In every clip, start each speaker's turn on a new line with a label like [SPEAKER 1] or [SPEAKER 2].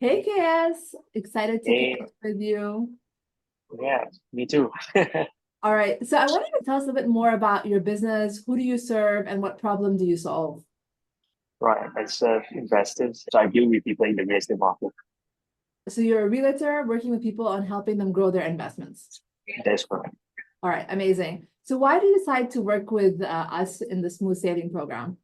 [SPEAKER 1] Hey KS, excited to
[SPEAKER 2] Hey,
[SPEAKER 1] connect with you.
[SPEAKER 2] yeah, me too.
[SPEAKER 1] All right, so I want you to tell us a little bit more about your business. Who do you serve and what problem do you solve?
[SPEAKER 2] Right, I serve investors, so I deal with people in the real estate market.
[SPEAKER 1] So you're a realtor working with people on helping them grow their investments.
[SPEAKER 2] That's correct.
[SPEAKER 1] All right, amazing. So why did you decide to work with us in the Smooth Sailing program?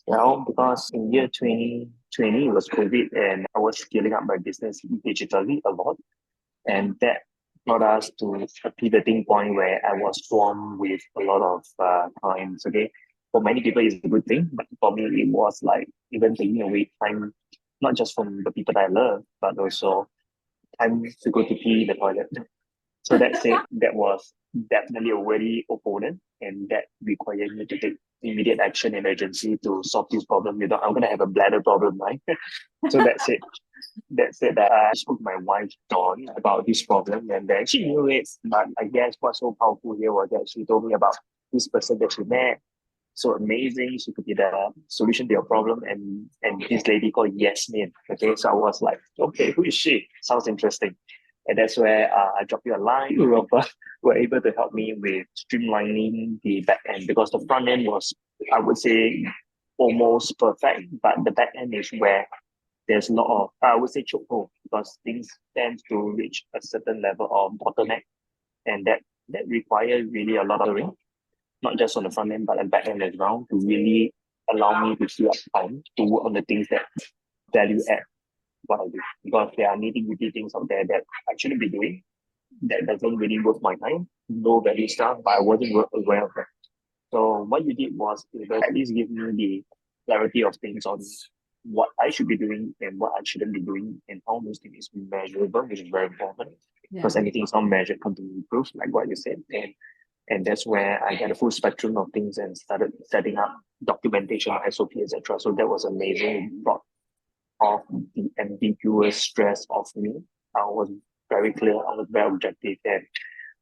[SPEAKER 2] Well, because in year 2020 it was COVID and I was scaling up my business digitally a lot. And that brought us to a pivoting point where I was swarmed with a lot of clients. Okay. For many people, it's a good thing, but for me, it was like even taking away time, not just from the people that I love, but also time to go to pee in the toilet. So that said, that was definitely a worthy opponent, and that required me to take immediate action and urgency to solve this problem. I'm gonna have a bladder problem, right? So that's it. That's it. That I spoke to my wife Dawn about this problem, and then she knew it. But I guess what's so powerful here was that she told me about this person that she met. So amazing, she could be the solution to your problem, and this lady called Yasmin. Okay, so I was like, okay, who is she? Sounds interesting. And that's where I dropped you a line. Were able to help me with streamlining the back end because the front end was, I would say, almost perfect, but the back end is where there's a lot of, I would say, chokehold because things tend to reach a certain level of bottleneck, and that requires really a lot of doing, not just on the front end but the back end as well, to really allow me to free up time to work on the things that value add what I do. Because there are nitty gritty things out there that I shouldn't be doing that doesn't really worth my time, low value stuff, but I wasn't aware of that. So what you did was at least give me the clarity of things on what I should be doing and what I shouldn't be doing, and how those things is measurable, which is very important. Because
[SPEAKER 1] Yeah.
[SPEAKER 2] anything is not measured can't be improved, like what you said. And that's where I get a full spectrum of things and started setting up documentation, SOP, etc. So that was amazing. It brought off the ambiguous stress of me. I was very clear, I was very objective, and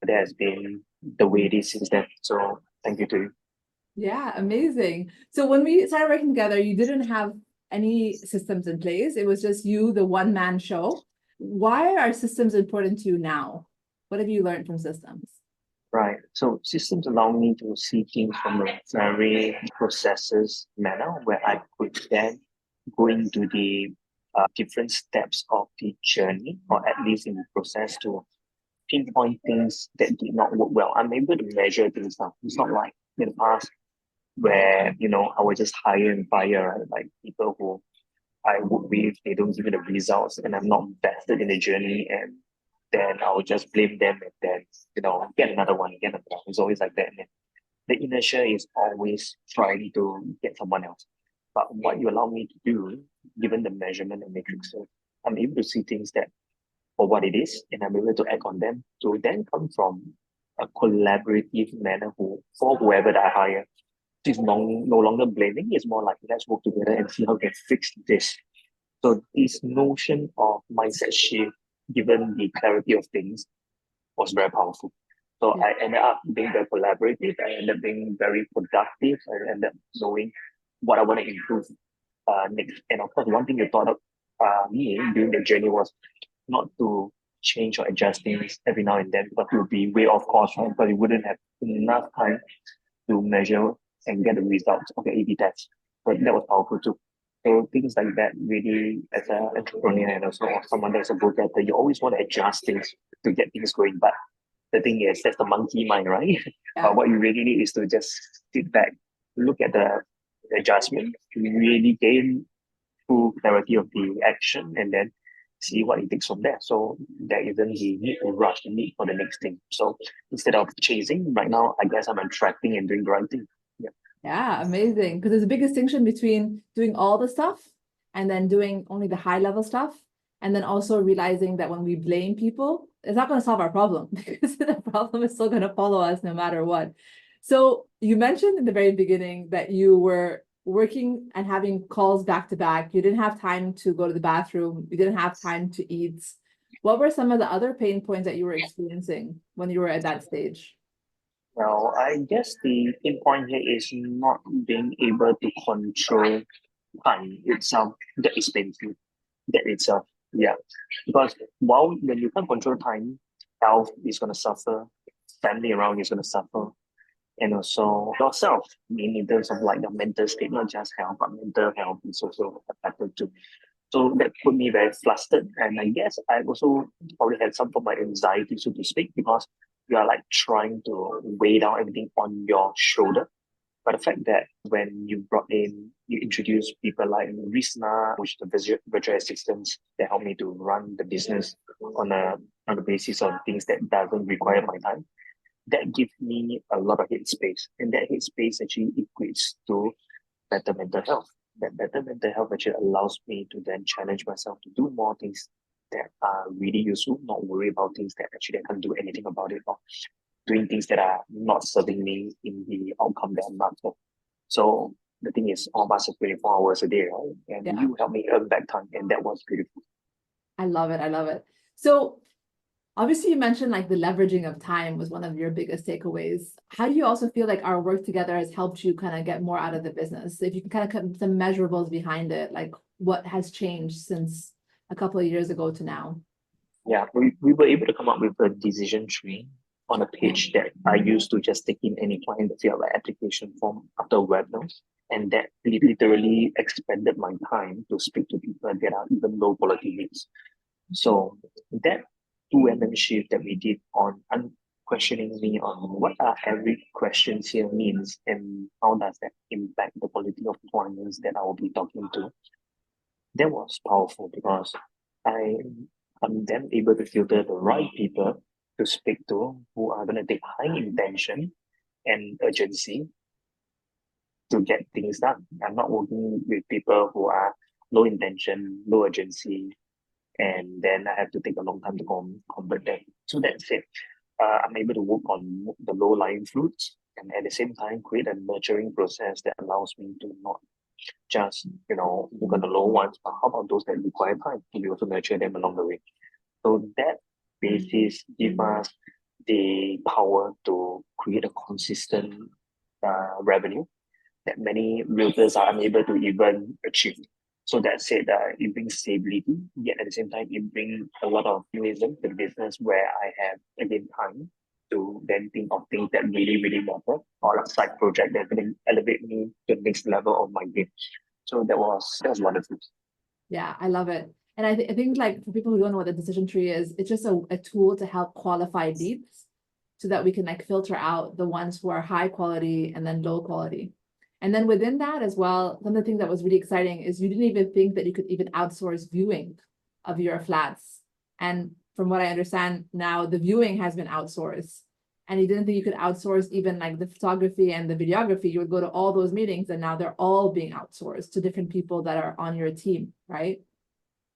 [SPEAKER 2] that has been the way it is since then. So thank you to you.
[SPEAKER 1] Yeah, amazing. So when we started working together, you didn't have any systems in place. It was just you, the one man show. Why are systems important to you now? What have you learned from systems?
[SPEAKER 2] Right. So systems allow me to see things from a very processes manner where I could then go into the different steps of the journey, or at least in the process to pinpoint things that did not work well. I'm able to measure things now. It's not like in the past where, I would just hire and fire, right? Like people who I work with, they don't give me the results and I'm not invested in the journey, and then I will just blame them and then, get another one, get another one. It's always like that. And the inertia is always trying to get someone else. But what you allow me to do, given the measurement and matrix, so I'm able to see things that for what it is, and I'm able to act on them to then come from a collaborative manner for whoever that I hire. It's no longer blaming, it's more like let's work together and see how we can fix this. So this notion of mindset shift, given the clarity of things, was very powerful. So
[SPEAKER 1] Yeah.
[SPEAKER 2] I ended up being very collaborative. I ended up being very productive. I ended up knowing what I want to improve next. And of course, one thing you taught me during the journey was not to change or adjust things every now and then, but to be way off course, right? But you wouldn't have enough time to measure and get the results of your A/B test. But that was powerful too. So things like that really, as an entrepreneur and also someone that's a go-getter, you always want to adjust things to get things going. But the thing is, that's the monkey mind, right?
[SPEAKER 1] Yeah.
[SPEAKER 2] What you really need is to just sit back, look at the adjustment, to really gain full clarity of the action, and then see what it takes from there. So there isn't the need to rush, the need for the next thing. So instead of chasing, right now, I guess I'm attracting and doing the right thing. Yeah.
[SPEAKER 1] Yeah, amazing. Because there's a big distinction between doing all the stuff and then doing only the high level stuff. And then also realizing that when we blame people, it's not going to solve our problem because the problem is still going to follow us no matter what. So you mentioned in the very beginning that you were working and having calls back to back. You didn't have time to go to the bathroom. You didn't have time to eat. What were some of the other pain points that you were experiencing when you were at that stage?
[SPEAKER 2] Well, I guess the main point here is not being able to control time itself. That is painful. That itself. Yeah, because while when you can't control time, health is going to suffer, family around you is going to suffer, and also yourself. I mean, in terms of like your mental state, not just health, but mental health is also affected too. So that put me very flustered, and I guess I also probably had some form of anxiety, so to speak, because you are like trying to weigh down everything on your shoulder. But the fact that when you brought in, you introduced people like Risna, which is the virtual assistants that help me to run the business on the basis of things that doesn't require my time, that gives me a lot of headspace. And that headspace actually equates to better mental health. That better mental health actually allows me to then challenge myself to do more things that are really useful, not worry about things that actually I can't do anything about it, or doing things that are not serving me in the outcome that I'm after. So the thing is, all of us are 24 hours a day, right? And
[SPEAKER 1] Yeah,
[SPEAKER 2] you helped me earn back time, and that was beautiful.
[SPEAKER 1] I love it. I love it. So obviously you mentioned like the leveraging of time was one of your biggest takeaways. How do you also feel like our work together has helped you kind of get more out of the business? If you can kind of put some measurables behind it, like what has changed since a couple of years ago to now?
[SPEAKER 2] Yeah, we were able to come up with a decision tree on a
[SPEAKER 1] Yeah.
[SPEAKER 2] page that I used to just take in any client that fill out an application form after a webinar. And that literally expanded my time to speak to people that are even low quality leads. So that 2 shift that we did on questioning me on what are every questions here means and how does that impact the quality of clients that I will be talking to, that was powerful because I am then able to filter the right people to speak to who are going to take high intention and urgency to get things done. I'm not working with people who are low intention, low urgency, and then I have to take a long time to convert them. So that's it. I'm able to work on the low lying fruits and at the same time create a nurturing process that allows me to not just work on the low ones, but how about those that require time? We also nurture them along the way. So that basis give us the power to create a consistent revenue that many realtors are unable to even achieve. So that said, it brings stability, yet at the same time, it brings a lot of optimism to the business where I have again time to then think of things that really, really matter or a side project that will elevate me to the next level of my game. So that was wonderful.
[SPEAKER 1] Yeah, I love it. And I think like for people who don't know what the decision tree is, it's just a tool to help qualify leads so that we can like filter out the ones who are high quality and then low quality. And then within that as well, one of the things that was really exciting is you didn't even think that you could even outsource viewing of your flats. And from what I understand now, the viewing has been outsourced. And you didn't think you could outsource even like the photography and the videography. You would go to all those meetings and now they're all being outsourced to different people that are on your team, right?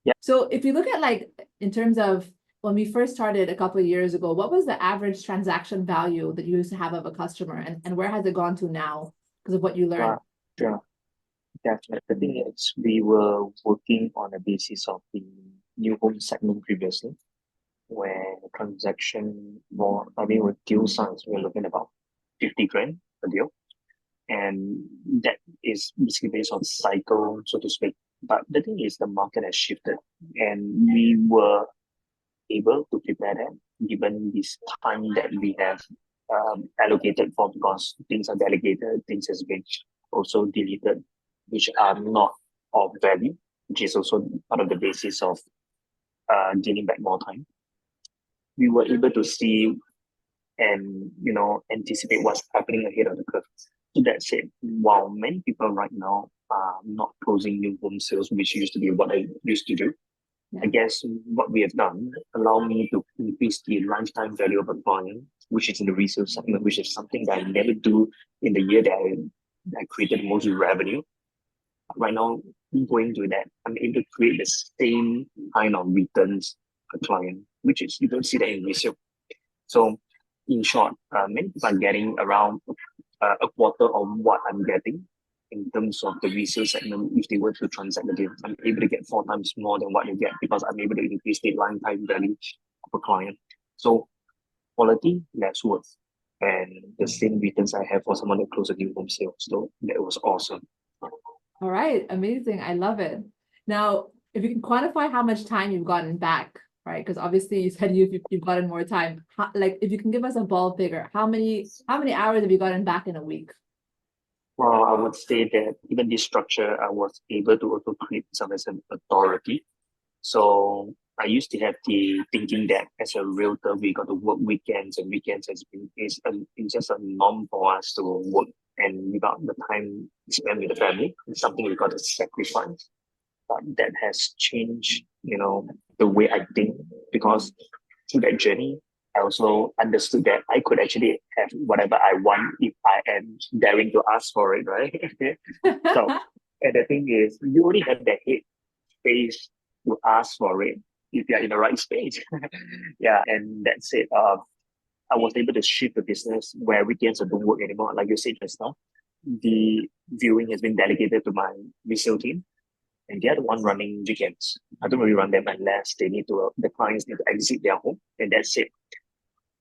[SPEAKER 2] Yeah.
[SPEAKER 1] So if you look at like in terms of when we first started a couple of years ago, what was the average transaction value that you used to have of a customer and where has it gone to now because of what you learned?
[SPEAKER 2] Sure. Definitely. The thing is, we were working on a basis of the new home segment previously, where the transaction more, I mean, with deal size, we're looking about 50 grand a deal. And that is basically based on cycle, so to speak. But the thing is, the market has shifted, and we were able to prepare that given this time that we have allocated for because things are delegated, things has been also deleted, which are not of value, which is also part of the basis of gaining back more time. We were able to see and anticipate what's happening ahead of the curve. So that said, while many people right now are not closing new home sales, which used to be what I used to do, I guess what we have done allow me to increase the lifetime value of a client, which is in the resale segment, which is something that I never do in the year that I created the most revenue. Right now, going to that, I'm able to create the same kind of returns per client, which is you don't see that in resale. So, in short, many people are getting around a quarter of what I'm getting in terms of the resale segment. If they were to transact the deal, I'm able to get 4 times more than what you get because I'm able to increase the lifetime value of a client. So, quality, less worth, and the same returns I have for someone that closed a new home sale. So, that was awesome.
[SPEAKER 1] All right, amazing. I love it. Now, if you can quantify how much time you've gotten back, right? Because obviously you said you've gotten more time. Like if you can give us a ball figure, how many hours have you gotten back in a week?
[SPEAKER 2] Well, I would say that even this structure, I was able to also create some as an authority. So I used to have the thinking that as a realtor, we got to work weekends, and weekends is just a norm for us to work, and without the time spent with the family, it's something we got to sacrifice. But that has changed, the way I think, because through that journey, I also understood that I could actually have whatever I want if I am daring to ask for it, right? So, and the thing is, you only have that head space to ask for it if you're in the right space. Yeah, and that's it. I was able to shift the business where weekends I don't work anymore. Like you said just now, the viewing has been delegated to my resale team, and they're the one running weekends. I don't really run them unless the clients need to exit their home, and that's it.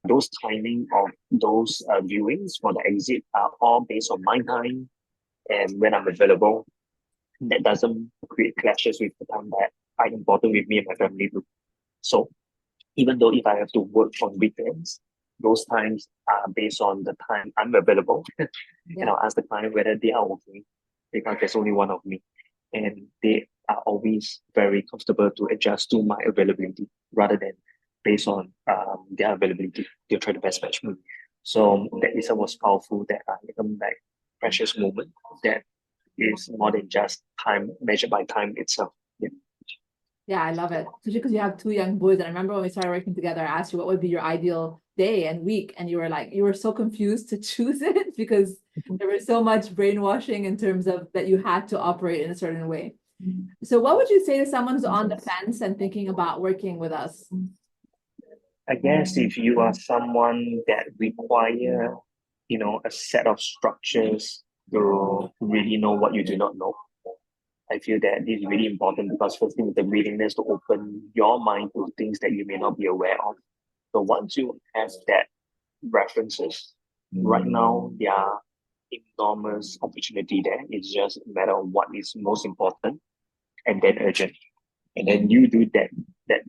[SPEAKER 2] Those timing of those viewings for the exit are all based on my time and when I'm available. That doesn't create clashes with the time that are important with me and my family too. So even though if I have to work on weekends, those times are based on the time I'm available. And I'll ask the client whether they are okay, because there's only one of me. And they are always very comfortable to adjust to my availability rather than based on their availability. They'll try to best match me. So that is a most powerful that I become like precious moment that is more than just time measured by time itself. Yeah.
[SPEAKER 1] Yeah, I love it. Especially because you have two young boys. And I remember when we started working together, I asked you what would be your ideal day and week. And you were like, you were so confused to choose it because there was so much brainwashing in terms of that you had to operate in a certain way. So what would you say to someone who's on the fence and thinking about working with us?
[SPEAKER 2] I guess if you are someone that require, a set of structures to really know what you do not know, I feel that this is really important because first thing is the willingness to open your mind to things that you may not be aware of. So once you have that references, right now there are enormous opportunity there. It's just a matter of what is most important and then urgent. And then you do that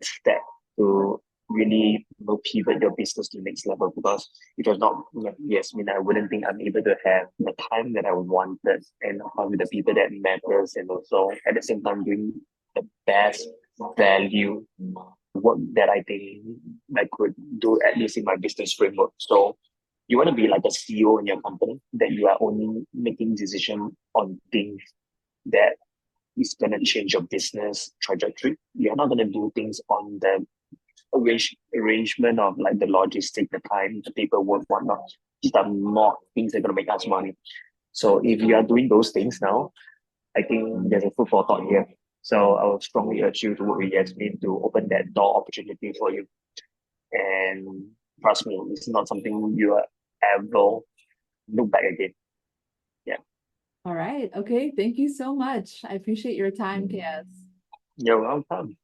[SPEAKER 2] step to really pivot your business to the next level, because it was not yes, I wouldn't think I'm able to have the time that I wanted and with the people that matters, and also at the same time doing the best value work that I think I could do, at least in my business framework. So you want to be like a CEO in your company, that you are only making decisions on things that is going to change your business trajectory. You're not going to do things on the arrangement of like the logistic, the time, the paperwork, whatnot. These are not things that are going to make us money. So if you are doing those things now, I think there's a food for thought here. So I would strongly urge you to work with Yasmin to open that door opportunity for you. And trust me, it's not something you are ever look back again. Yeah.
[SPEAKER 1] All right. Okay. Thank you so much. I appreciate your time, KS.
[SPEAKER 2] You're welcome.